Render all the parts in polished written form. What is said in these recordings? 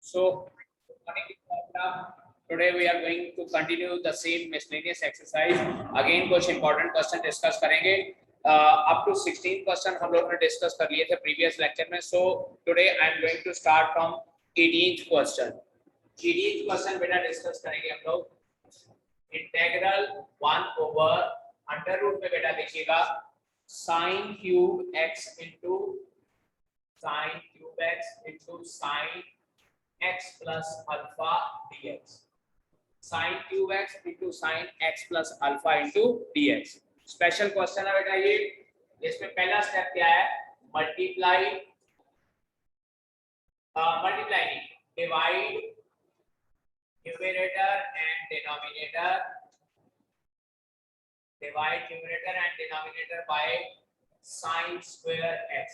So, today we are going to continue the same miscellaneous exercise. Again कुछ important question discuss करेंगे. Up to 16 question हम लोगों ने discuss कर लिए थे previous lecture में. So today I am going to start from 18th question. 18th question बेटा discuss करेंगे हम लोग. Integral 1 over under root में बेटा देखिएगा sin cube x into sin x plus alpha dx. Sin cube x into sin x plus alpha into dx. Special question है बेटा ये. इसमें पहला स्टेप क्या है? Multiply divide numerator and denominator by sin square x.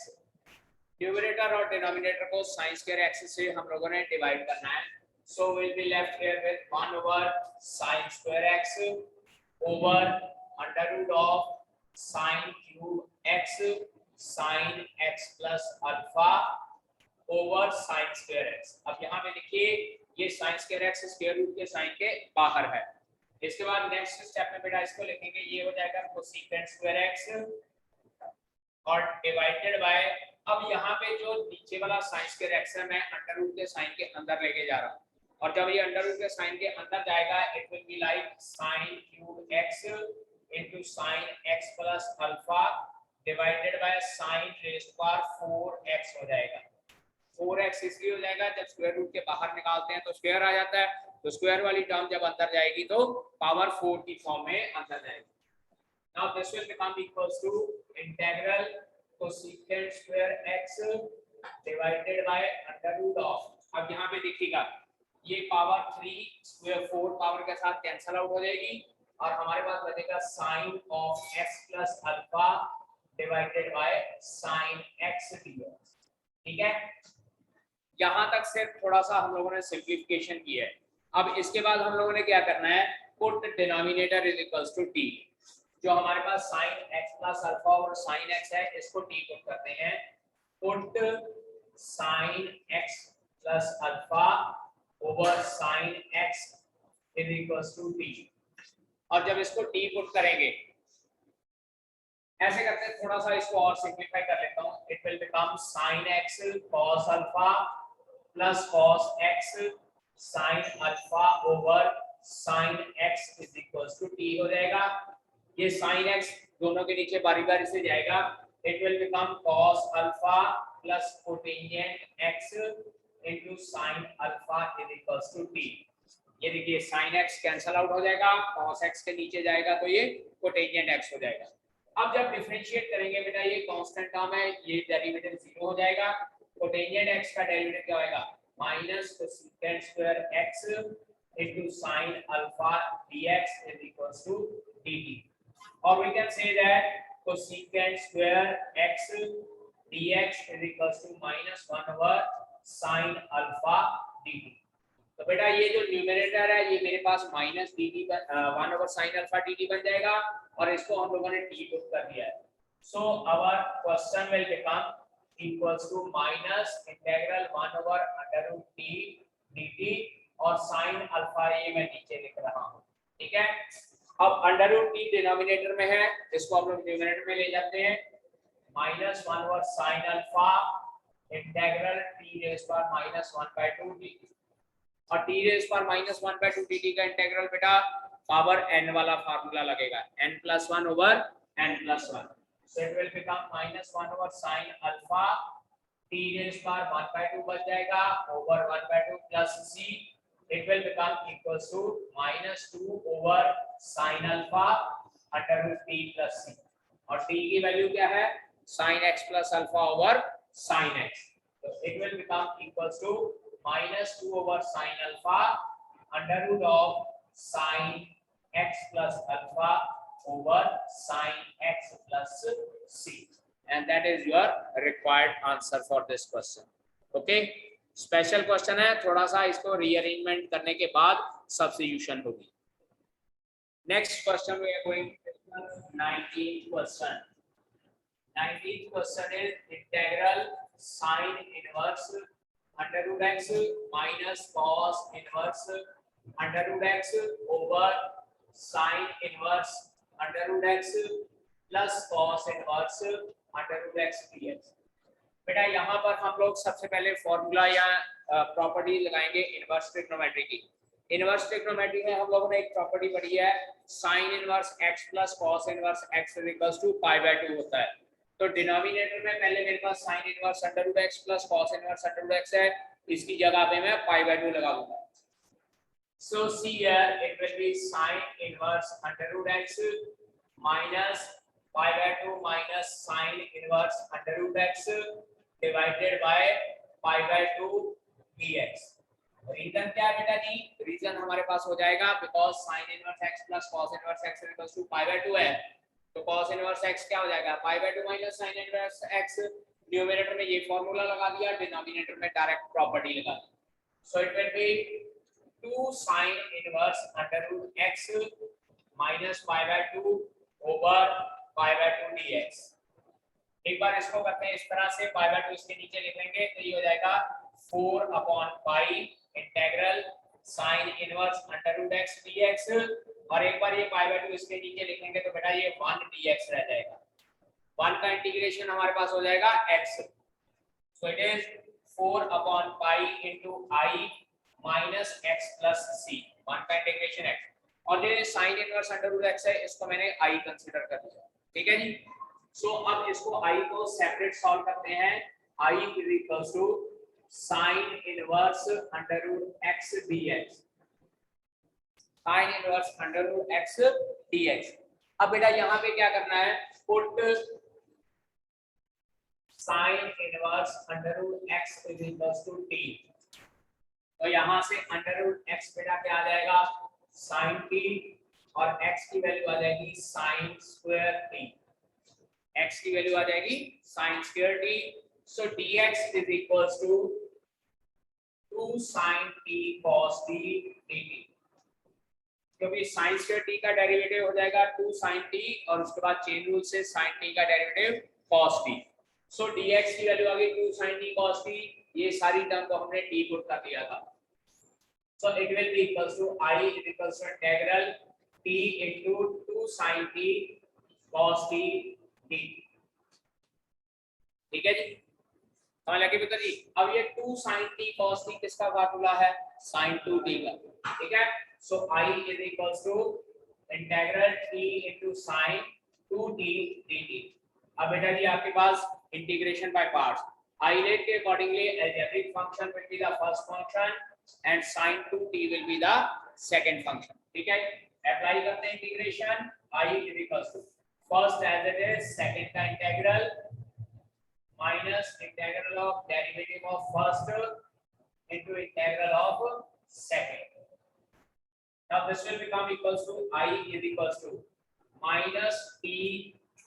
Numerator और denominator को sin square x से हम लोगों ने डिवाइड करना है. So we'll be left here with 1 over sin square x over under root of sin cube x sin x plus alpha over sin square x. अब यहाँ पे देखिए ये sin square x square root के sin के बाहर है. इसके बाद नेक्स्ट स्टेप में बेटा इसको लिखेंगे, ये हो जाएगा cosecant square x और डिवाइडेड बाय, अब यहाँ पे जो नीचे वाला sin स्क्वायर x है मैं अंडर रूट के sin के अंदर लेके जा रहा हूँ, और जब ये अंडर रूट के sin के अंदर जाएगा it will be like sin cube x into sin x plus alpha divided by sin raised power 4x हो जाएगा. 4x इसलिए हो जाएगा जब स्क्वायर रूट के बाहर निकालते हैं तो स्क्वायर आ जाता है, तो स्क्वायर वाली टर्म जब अंदर जाएगी तो पावर 4 की फॉर्म में अंदर जाएगी. Now this will become equals to integral cosecant square x divided by under root of, अब यहाँ पे देखिएगा ये पावर 3 स्क्वायर 4 पावर के साथ कैंसिल आउट हो जाएगी और हमारे पास बचेगा sin of x plus alpha divided by sin x dx. ठीक है, यहाँ तक सिर्फ थोड़ा सा हम लोगों ने सिंप्लीफिकेशन की है. अब इसके बाद हम लोगों ने क्या करना है, put denominator is equals to t. जो हमारे पास sin x plus alpha और sin x है इसको t पुट करते हैं. Put sin x plus alpha over sin x is equals to t. और जब इसको t पुट करेंगे ऐसे करते हैं, थोड़ा सा इसको और सिंपलीफाई कर लेता हूँ. It will become sin x cos alpha plus cos x sin alpha over sin x is equals to t हो जाएगा. ये sin x दोनों के नीचे बारी बारी से जाएगा. It will become cos alpha plus cotangent x into sin alpha is equals to t. ये देखिए sin x कैंसिल आउट हो जाएगा, cos x के नीचे जाएगा तो ये cotangent x हो जाएगा. अब जब डिफरेंशिएट करेंगे बेटा ये कांस्टेंट टर्म है, ये डेरिवेटिव 0 हो जाएगा. cotangent x का डेरिवेटिव क्या होगा, minus cosecant square x into sin alpha dx is equals to dt. Or we can say that cosecant square x dx is equals to minus 1 over sin alpha dt. तो बेटा ये जो numerator है ये मेरे पास minus dt 1 over sin alpha dt बन जाएगा और इसको हम लोगों ने t पुट कर दिया है. So our question will become equals to minus integral 1 over under root t dt और sin alpha ये मैं नीचे लिख रहा हूँ. ठीक है, अब अंडर रूट टी डिनोमिनेटर में है, इसको हम लोग न्यूमरेटर में ले जाते हैं. Minus 1 over sin alpha integral t rays power minus 1/2 dt और t rays power minus 1/2 dt का इंटीग्रल बेटा पावर n वाला फार्मूला लगेगा, n plus 1 over n plus 1. So it will become minus 1 over sin alpha t rays power 1/2 बच जाएगा over 1/2 plus c. It will become equals to minus 2 over sin alpha under root t plus c. और t की value क्या है, sin x plus alpha over sin x. So it will become equals to minus 2 over sin alpha under root of sin x plus alpha over sin x plus c. And that is your required answer for this question. Okay. Special question है, थोड़ा सा इसको rearrangement करने के बाद substitution होगी. Next question we are going to 19th question. 19th question is integral sin inverse under root x minus cos inverse under root x over sine inverse under root x plus cos inverse under root x dx। बेटा यहाँ पर हम लोग सबसे पहले formula या property लगाएंगे inverse trigonometry की। इनवर्स ट्रिग्नोमेट्री में हम लोगों ने एक प्रॉपर्टी पढ़ी है sine inverse x plus cos inverse x equals to pi by 2 होता है। तो डिनोमिनेटर में पहले मेरे पास sine inverse under root x plus cos inverse under root x है, इसकी जगह पे मैं पाई बाय 2 लगा दूंगा। So see here it will be sin inverse under root x minus pi by 2 minus sin inverse under root x divided by pi by 2 dx। Reason क्या है बेटा जी? रीजन हमारे पास हो जाएगा because sin inverse x plus cos इनवर्स x equals to pi by 2 है, तो cos इनवर्स x क्या हो जाएगा pi by 2 minus sin inverse x। Numerator में ये फार्मूला लगा दिया, डिनोमिनेटर में डायरेक्ट प्रॉपर्टी लगा दी। So it will be 2 sin inverse under root x minus pi by 2 over pi by 2 dx। एक बार इसको करते हैं इस तरह से, pi by 2 इसके नीचे लिख लेंगे तो ये हो जाएगा 4 upon pi integral sin inverse under root x dx, और एक बार ये pi by 2 इसके नीचे लिखेंगे तो बेटा ये 1 dx रह जाएगा। 1 का इंटीग्रेशन हमारे पास हो जाएगा x, so it is 4 upon pi into I minus x plus c, 1 का इंटीग्रेशन x, और ये sin inverse under root x है, इसको मैंने I कंसीडर कर लिया। ठीक है जी। सो अब इसको I को सेपरेट सॉल्व करते हैं। I is equals to sin inverse under root x dx, sin inverse under root x dx। अब बेटा यहाँ पे क्या करना है, put sin inverse under root x is equals to t। तो यहाँ से अंडर रूट एक्स बेटा क्या आ जाएगा साइन टी, और x की वैल्यू आ जाएगी साइन स्क्वायर टी, x की वैल्यू आ जाएगी sine square t. So dx is equals to 2 sin t cos t dt, क्योंकि साइन स्क्वायर t का डेरिवेटिव हो जाएगा 2 sin t और उसके बाद चेन रूल से sin t का derivative cos t। So dx की वैल्यू आ गई 2 sin t cos t, ये सारी टर्म को हमने t पुट कर दिया था। So it will be equals to I is equals to integral t into 2 sin t cos t dt। ठीक है जी, समझ लगे बेटा जी। अब ये 2 sin t cos t किसका फार्मूला है, sin 2t का। ठीक है, so I is equals to integral t into sin 2t dt। अब बेटा जी आपके पास इंटीग्रेशन बाय पार्ट्स, आइलेट के accordingly algebraic function will be the first function and sin 2t will be the second function। ठीक है, apply करते हैं integration. I is equals to first as it is, second का integral minus integral of derivative of first into integral of second। Now this will become equals to I is equals to minus t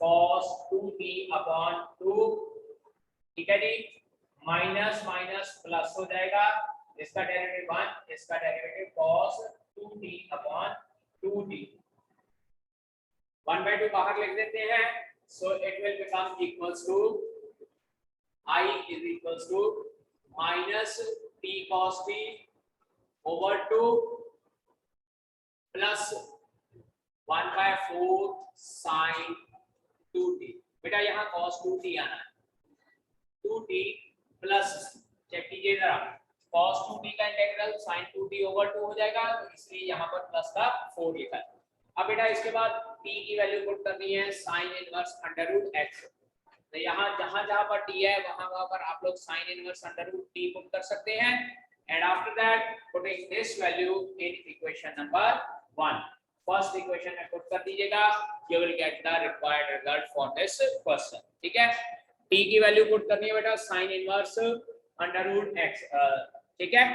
cos 2t upon 2। ठीक है जी, minus minus plus हो जाएगा, इसका derivative 1, इसका derivative cos 2t upon 2t। 1/2 बाहर लिख देते हैं, so it will become equals to I is equals to minus t cos t over 2 plus 1/4 sin 2t। बेटा यहाँ cos 2t आना है, 2t प्लस चेक कीजिए जरा, cos 2t का इंटीग्रल sin 2t over 2 हो जाएगा, इसलिए यहाँ पर प्लस का 4 लिखा है। अब बेटा इसके बाद t की वैल्यू पुट करनी है sin inverse under root x। तो यहाँ जहाँ पर t है वहाँ पर आप लोग sin inverse under root t put कर सकते हैं, and after that putting this value in equation number 1, first equation में पुट कर दीजिएगा, you will get the required result for this question. ठीक है, t की वैल्यू पुट करनी है बेटा sin inverse under root x। ठीक है,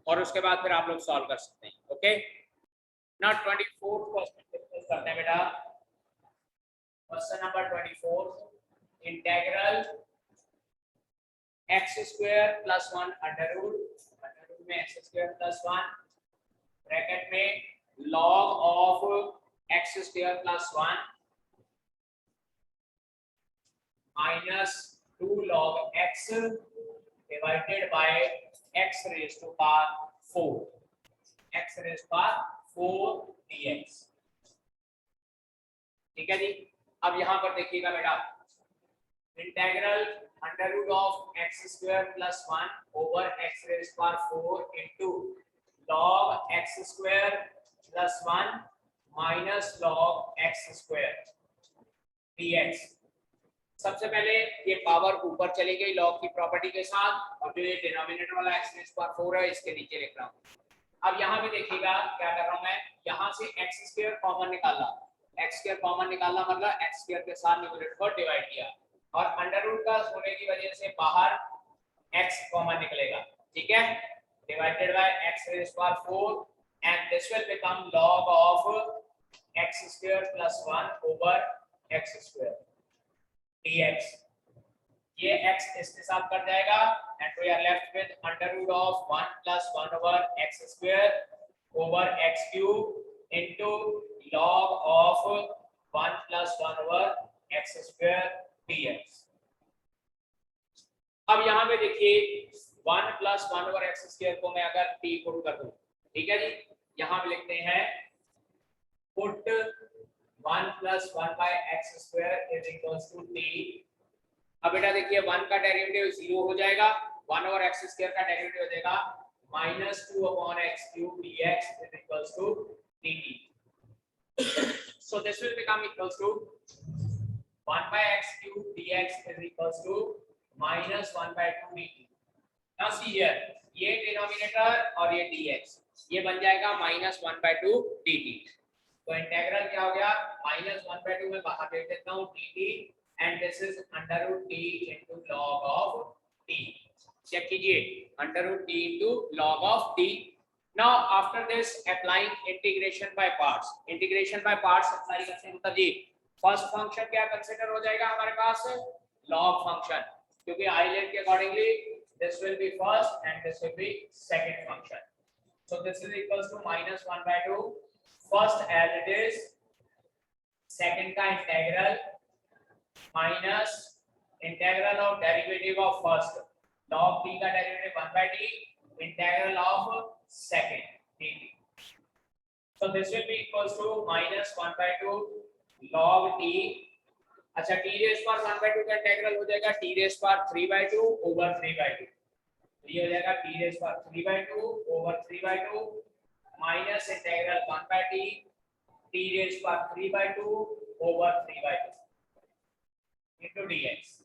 और उसके बाद फिर आप लोग सॉल्व कर सकते हैं। Okay, now 24th question discuss करते हैं बेटा। Question number 24, integral x square plus 1 under root में x स्क्वायर प्लस 1 ब्रैकेट में log of x square plus 1 minus 2 log x divided by x raised to power 4, x raised to power 4 dx। ठीक है जी। अब यहां पर देखिएगा बेटा, integral under root of x square plus 1 over x raise power 4 into log x square plus 1 minus log x square dx। सबसे पहले ये पावर ऊपर चली गई लॉग की प्रॉपर्टी के साथ, और जो ये डिनोमिनेटर वाला x रेज़ पावर 4 है इसके नीचे लिख रहा हूं। अब यहाँ पे देखिएगा क्या कर रहा हूं मैं, यहाँ से x स्क्वायर कॉमन निकाला, x स्क्वायर कॉमन निकालना मतलब x स्क्वायर के साथ न्यूमरेटर को डिवाइड किया, और अंडर रूट का होने की वजह से बाहर x कॉमन निकलेगा, ठीक है, divided by x raise power 4 and this will become log of x square plus 1 over x square dx। ये x इसके साथ कट जाएगा and we are left with under root of 1 plus 1 over x square over x cube into log of 1 plus 1 over x square dx। अब यहाँ पे देखिए 1 plus 1 over x square को मैं अगर t पुट कर दूं, ठीक है जी, यहाँ पे लिखते हैं put 1 plus 1 by x square is equals to t। अब बेटा देखिए 1 का डेरिवेटिव 0 हो जाएगा, 1 ओवर x स्क्वायर का डेरिवेटिव हो जाएगा -2 upon x cube dx is equals to dt। so this will become equals to 1 by x cube dx is equals to minus 1 by 2 dt। now see here, ये denominator और ये dx ये बन जाएगा -1 by 2 dt। तो integral क्या हो गया, -1 by 2 में बाहर देख देता हूँ dt and this is under root t into log of t। Check कीजिए, under root t into log of t। now after this applying integration by parts, integration by parts apply करते हैं मतलब जी first function क्या consider हो जाएगा हमारे पास, log function, क्योंकि island के accordingly this will be first and this will be second function। so this is equals to -1 by 2 first as it is, second का integral minus integral of derivative of first log t का derivative 1 by t integral of second dt। so this will be equals to -1 by 2 log t। अच्छा t rays power 1 by 2 का integral हो जाएगा t rays power 3 by 2 over 3 by 2। तो ये हो जाएगा t rays power 3 by 2 over 3 by 2 minus integral 1 by t t rays power 3 by 2 over 3 by 2 into dx।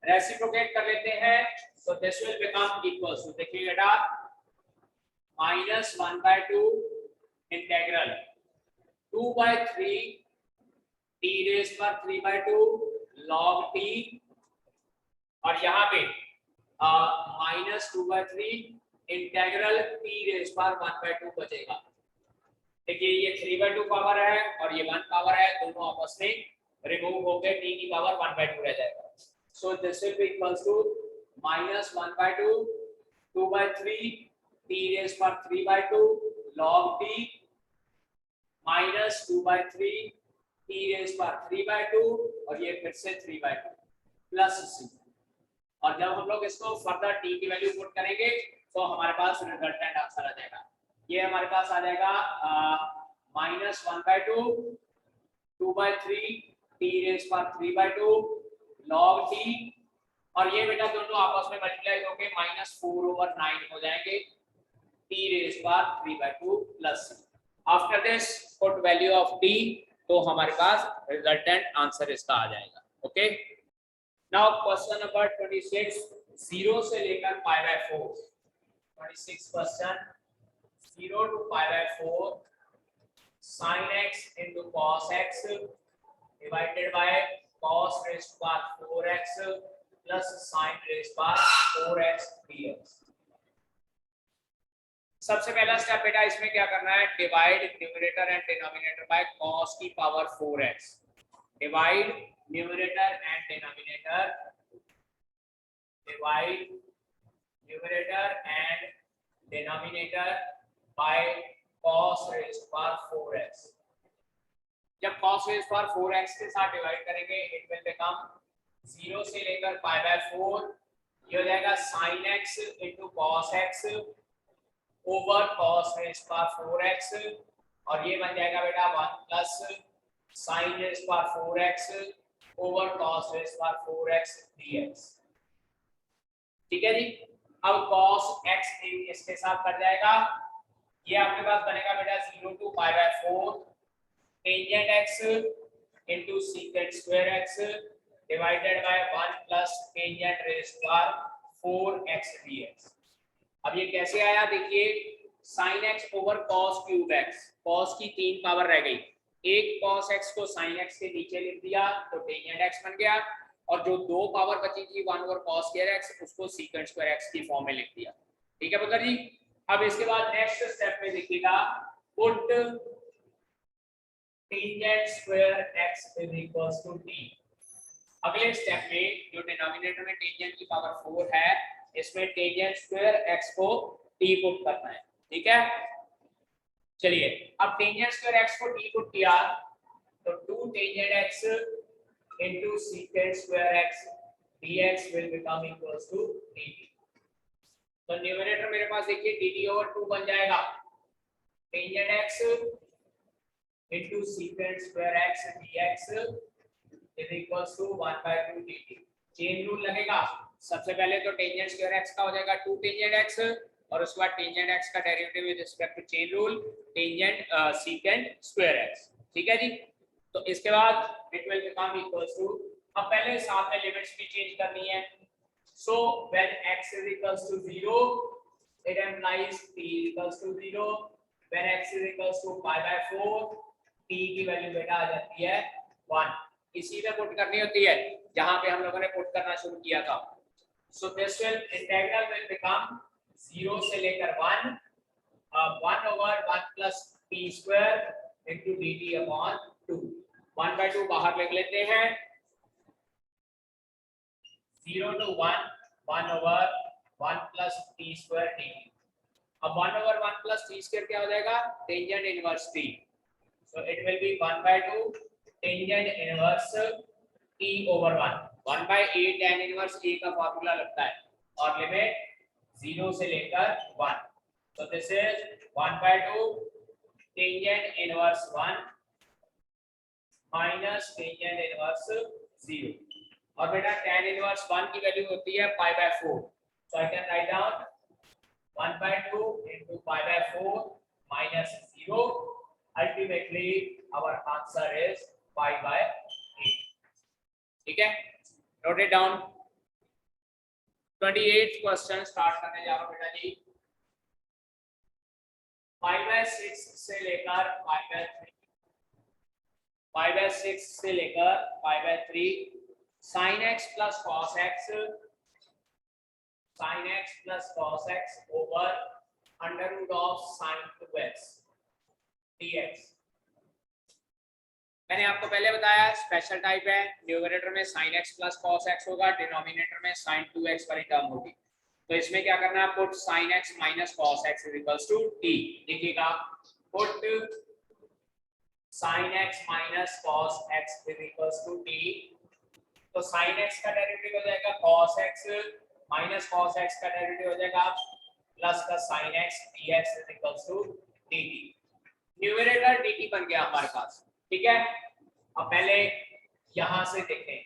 Reciprocate कर लेते हैं, so this will become equals to, देखिए बेटा -1 by 2 इंटीग्रल 2 by 3 t रेज़ पर 3 by 2 log t, और यहाँ पे -2 by 3 इंटीग्रल t रेज़ पर 1 by 2 बचेगा। देखिए ये 3 by 2 पावर है और ये 1 पावर है, दोनों आपस में रिमूव होकर t की पावर 1 by 2 रह जाएगा। so this will be equals to -1 by 2 2 by 3 t raised पर 3 by 2 log t -2 by 3 t raised पर 3 by 2 और ये फिर से 3 by 2 प्लस c। और जब हम लोग इसको फर्दर t की वैल्यू पुट करेंगे तो हमारे पास रिजल्टेंट आंसर आ जाएगा। ये हमारे पास आ जाएगा -1 by 2 2 by 3 t raised पर 3 by 2 log t, और ये बेटा दोनों आपस में मल्टीप्लाई होके -4 ओवर 9 हो जाएंगे t raised पर 3 by 2 plus c। After this put value of t, तो हमारे पास रिजल्टेंट आंसर इसका आ जाएगा। ओके, नाउ क्वेश्चन नंबर 26 0 से लेकर pi by 4। 26 question 0 to pi by 4 sin x into cos x divided by cos raised to power 4x plus sin raised to power 4x dx। सबसे पहला step बेटा इसमें क्या करना है, divide numerator and denominator by cos की power 4x। Divide numerator and denominator, divide numerator and denominator by cos raised to power 4x। जब cos raised to power 4x के साथ डिवाइड करेंगे इट विल बिकम 0 से लेकर pi by 4 ये हो जाएगा sin x into cos x over cos raise power 4x और ये बन जाएगा बेटा 1 plus sin raise power 4x over cos raise power 4x dx। ठीक है जी। अब cos x इसके साथ कट जाएगा, ये आपके पास बनेगा बेटा 0 to pi by 4 tangent x into secant square x divided by 1 plus tangent raised to 4x dx। अब ये कैसे आया देखिए, sin x over cos cube x, cos की 3 पावर रह गई, एक cos x को sin x के नीचे लिख दिया तो tangent x बन गया, और जो 2 पावर बची थी 1 over cos square x उसको secant square x की फॉर्म में लिख दिया। ठीक है पुत्र जी। अब इसके बाद नेक्स्ट स्टेप में देखिएगा, put tangent square x is equals to t। अगले स्टेप में जो डिनोमिनेटर में टेंजेंट की पावर 4 है, इसमें टेंजेंट स्क्वायर x को t पुट करना है। ठीक है, चलिए अब टेंजेंट स्क्वायर x को t पुट किया तो 2 tangent x into secant square x dx will become equals to dt। तो न्यूमरेटर मेरे पास देखिए dt over 2 बन जाएगा, tangent x into secant square x dx is equals to 1 by 2 dt। Chain rule लगेगा, सबसे पहले तो टेंजेंट स्क्वायर x का हो जाएगा 2 टेंजेंट x और उसके बाद टेंजेंट x का derivative with respect to chain rule tangent secant square x। ठीक है जी। तो इसके बाद it will become equals to, अब पहले साथ में लिमिट्स भी चेंज करनी है। So when x is equals to 0 it implies t is equals to 0, when x is equals to pi by 4 t की वैल्यू बेटा आ जाती है 1। इसी में पुट करनी होती है जहां पे हम लोगों ने पुट करना शुरू किया था। So this will integral will become 0 से लेकर 1 1 over 1 plus t square into dt upon 2। 1 by 2 बाहर लिख लेते हैं, 0 to 1 1 over 1 plus t square dt। अब 1 over 1 plus t square क्या हो जाएगा, tangent inverse t, so it will be 1 by 2 tangent inverse t over 1, 1 by a tan inverse a का formula लगता है और लिमिट 0 से लेकर 1। so this is 1 by 2 tangent inverse 1 minus tangent inverse 0, और बेटा tan इनवर्स 1 की वैल्यू होती है pi by 4, so I can write down 1 by 2 into pi by 4 minus 0, ultimately our answer is pi by 8। ठीक है, note it down. 28 question start करने जा रहा हूं बेटा जी। 5 by 6 से लेकर 5 by 3, 5 by 6 से लेकर 5 by 3 sin x plus cos x, sin x plus cos x over under root of sin 2x dx। मैंने आपको पहले बताया स्पेशल टाइप है, न्यूमरेटर में sin x plus cos x होगा, डिनोमिनेटर में sin 2x वाली टर्म होगी। तो इसमें क्या करना है, put sin x minus cos x is equals to t। देखिएगा, put sin x minus cos x is equals to t, तो sin x का डेरिवेटिव हो जाएगा cos x minus cos x का डेरिवेटिव हो जाएगा प्लस का sin x dx is equals to dt। Numerator dt बन गया हमारे पास। ठीक है, अब पहले यहां से देखें,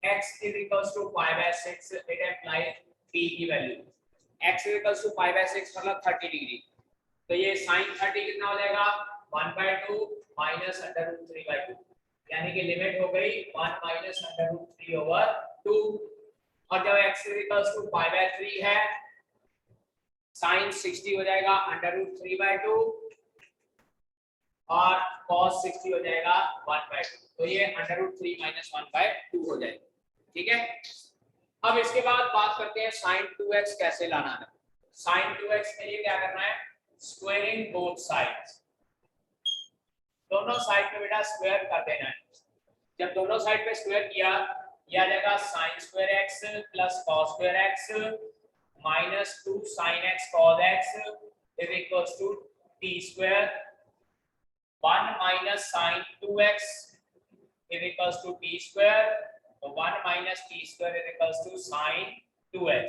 x is equals to pi by 6, it implies t की value, x is equals to pi by 6 मतलब 30 डिग्री, तो ये sin 30 कितना हो जाएगा 1 by 2 minus under root 3 by 2, यानी कि लिमिट हो गई 1 minus under root 3 over 2, और जब x is equals to pi by 3 है sin 60 हो जाएगा under root 3 by 2 और cos 60 हो जाएगा 1 by 2, तो ये अंडर रूट 3 माइनस 1 by 2 हो जाएगा। ठीक है, अब इसके बाद बात करते हैं sin 2x कैसे लाना है। sin 2x के लिए क्या करना है, स्क्वायरिंग बोथ साइड्स, दोनों साइड पे बेटा स्क्वायर कर देना है। जब दोनों साइड पे स्क्वायर किया, यह आ जाएगा sin square x plus cos square x minus 2 sin x cos x is equals to t square, 1 minus sin 2x is equals to t square, so 1 minus t square is equals to sin 2x,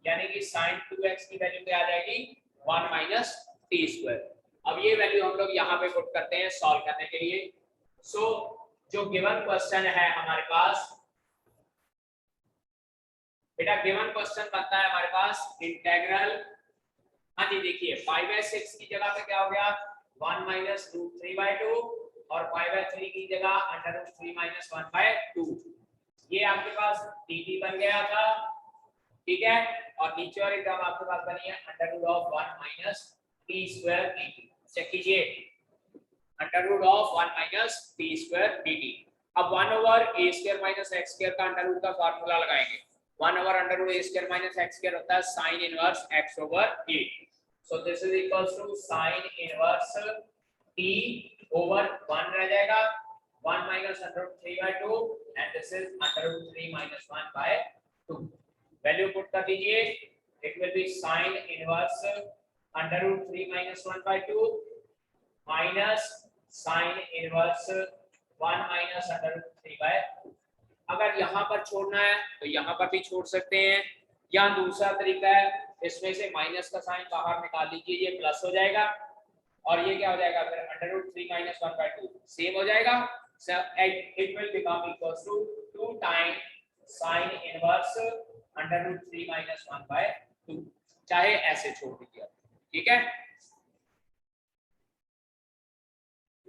यानी कि sin 2x की value क्या आ जाएगी 1 minus t square. अब ये value हम लोग यहाँ पे पुट करते हैं सॉल्व करने के लिए। सो जो गिवन क्वेश्चन है हमारे पास बेटा, गिवन क्वेश्चन बनता है हमारे पास इंटेग्रल, हाँ जी देखिए 5/6 की जगह पे क्या हो गया 1 माइनस रूट 3/2 और 5/3 की जगह अंडर रूट 3 माइनस 1/2। ये आपके पास dt बन गया था, ठीक है, और नीचे वाली टर्म आपके पास बनी है under root of 1 minus t square dt। Check कीजिए under root of 1 minus t square dt। अब 1 over a square minus x square का अंडर रूट का फार्मूला लगाएंगे। 1 over under root a square minus x square होता है sin inverse x over a। So this is equals to sin inverse t over 1 रह जाएगा 1 minus under root 3/2 and this is under root 3 minus 1/2। Value put कर दीजिए, it will be sin inverse under root 3 minus 1/2 minus sin inverse 1 minus under root 3/2। अगर यहाँ पर छोड़ना है तो यहाँ पर भी छोड़ सकते हैं, या दूसरा तरीका है इसमें से माइनस का साइन बाहर निकाल लीजिए, ये प्लस हो जाएगा और ये क्या हो जाएगा फिर अंडर रूट 3 माइनस 1/2 सेम हो जाएगा। It will become equals to 2 times sine inverse under root 3 minus 1/2, चाहे ऐसे छोड़ दीजिए, ठीक है।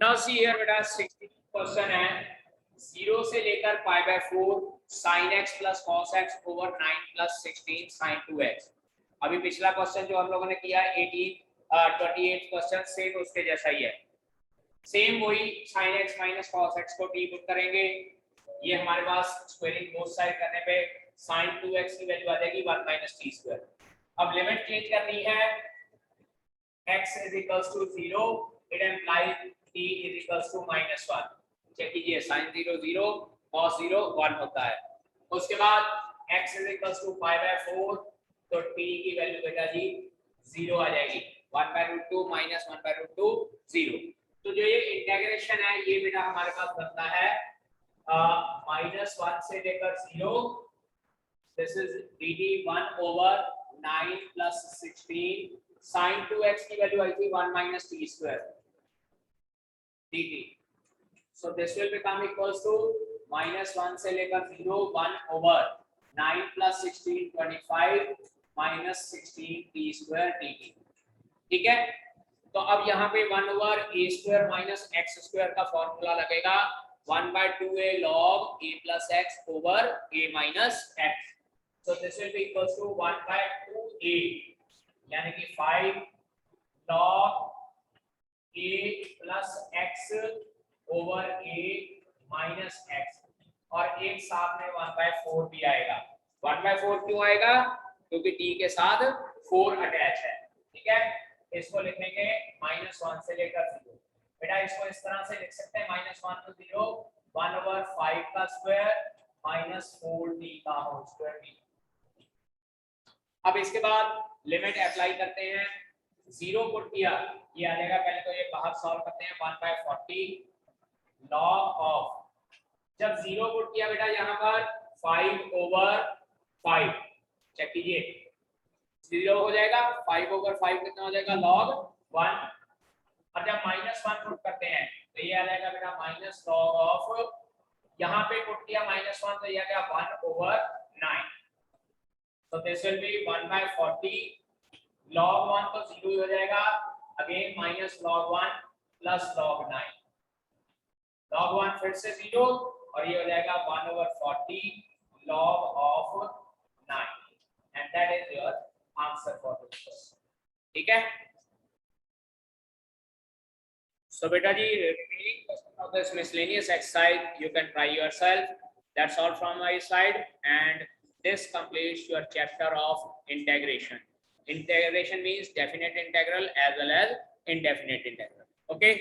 नाउ सी हियर बेटा 60 क्वेश्चन है 0 से लेकर π/4 sin x plus cos x over 9 plus 16 sin 2x। अभी पिछला क्वेश्चन जो हम लोगों ने किया 28 क्वेश्चन सेम उसके जैसा ही है, सेम वही sin x minus cos x को t पुट करेंगे, ये हमारे पास स्क्वायरिंग बोथ साइड करने पे sin 2x की वैल्यू आ जाएगी 1 minus t square। अब लिमिट चेंज करनी है, x is equals to 0, it implies t is equals to -1। Check कीजिए sin 0 0 cos 0 1 होता है, उसके बाद x is equals to π/4 तो t की वैल्यू बेटा जी 0 आ जाएगी 1/√2 minus 1/√2 0। तो जो ये इंटीग्रेशन है ये बेटा हमारे पास बनता है -1 से लेकर 0, this is dt 1 over 9 plus 16 sin 2x की वैल्यू आई थी 1 minus t square dt। So this will become equals to -1 से लेकर 0 1 over 9 plus 16 25 minus 16 t square dt, ठीक है। तो अब यहाँ पे 1 over a square minus x square का फॉर्मूला लगेगा 1/2a log a plus x over a minus x। So this will be equals to 1/2a यानी कि 5 log a plus x over a minus x, और एक साथ में 1/4 भी आएगा। 1/4 क्यों आएगा, क्योंकि t के साथ 4 अटैच है, ठीक है। इसको लिखेंगे -1 से लेकर 0। बेटा इसको इस तरह से लिख सकते हैं -1 to 0 1 over 5 का स्क्वायर minus 4t का होल स्क्वायर भी। अब इसके बाद लिमिट अप्लाई करते हैं, 0 पुट किया ये आ जाएगा, पहले तो ये बाहर सॉल्व करते हैं 1/40 log ऑफ, जब 0 पुट किया बेटा यहाँ पर 5 over 5, चेक कीजिए 0 हो जाएगा 5 over 5 कितना हो जाएगा log 1, और जब -1 पुट करते हैं तो ये आ जाएगा बेटा माइनस log ऑफ, यहाँ पे पुट किया -1 तो ये आ गया 1 over 9। So this will be 1/40 log 1 तो 0 हो जाएगा, again minus log 1 plus log 9, log 1 फिर से 0 और ये हो जाएगा 1 over 40 log of 9, and that is your answer for this question, ठीक है। So beta ji, remaining question of this miscellaneous exercise you can try yourself. That's all from my side, and this completes your chapter of integration. Integration means definite integral as well as indefinite integral, okay।